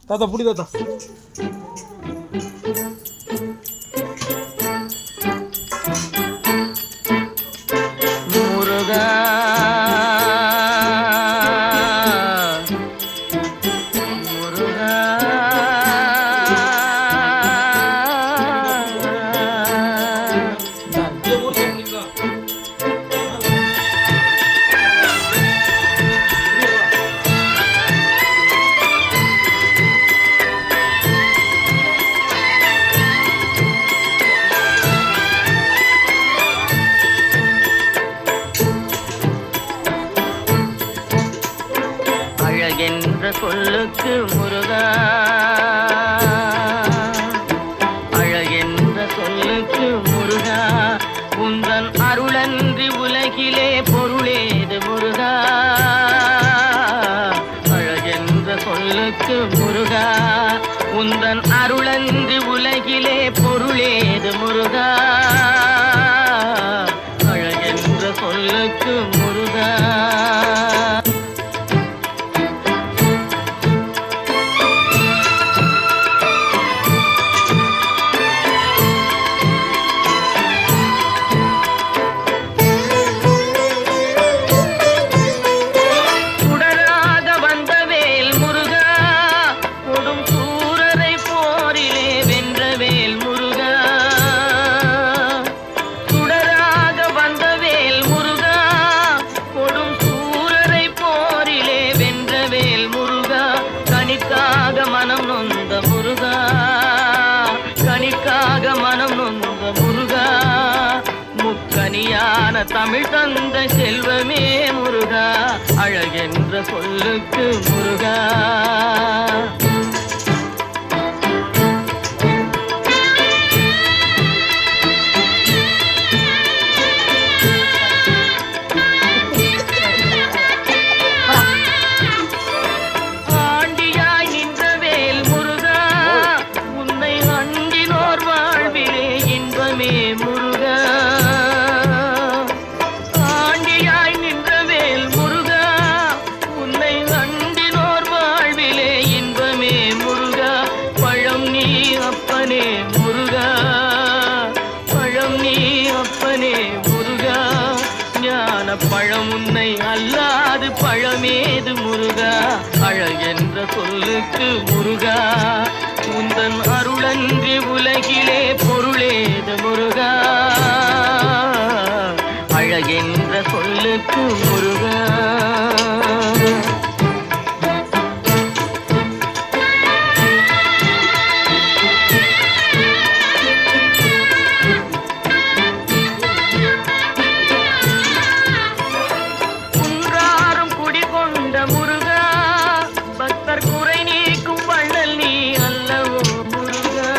தாத்தா புடி தாத்தா. முருகா முருகா அழகென்ற சொல்லுக்கு முருகா, அழகென்ற சொல்லுக்கு முருகா, உந்தன் அருளன்றி உலகிலே பொருளேது முருகா. அழகென்ற சொல்லுக்கு முருகா, உந்தன் அருளன்றி உலகிலே பொருளேது முருகா. அழகென்ற சொல்லுக்கு முருகா. மனம் நொந்த முருகா, கனிக்காக மனம் நொந்த முருகா, முக்கனியான தமிழ் தந்த செல்வமே முருகா. அழகென்ற சொல்லுக்கு முருகா. முருகா ஆண்டியாய் நின்றவேல் முருகா, உன்னை அண்டினோர் வாழ்விலே இன்பமே முருகா. பழம் நீ அப்பனே முருகா, பழம் நீ அப்பனே முருகா, ஞான பழம் உன்னை அல்லாது பழமேது முருகா. அழகென்ற சொல்லுக்கு முருகா, உந்தன் அருளன்றி உலகிலே பொருளேது முருகா. அழகென்ற சொல்லுக்கு முருகா. குன்றாரும் குடிகொண்ட முருகா, பக்தர் குறை நீக்கும் வள்ளல் நீ அல்லவோ முருகா.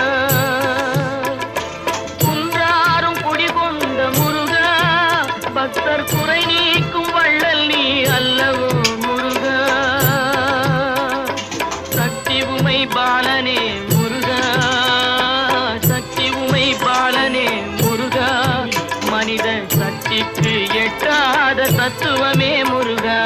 குன்றாரும் குடிகொண்ட முருகா, பக்தர் குறை நீக்கும் வள்ளல் நீ அல்லவோ முருகா. சக்தி உமை பாலனே முருகா, சக்தி உமை பாலனே முருகா, மனித சக்திக்கு எட்டாத தத்துவமே முருகா.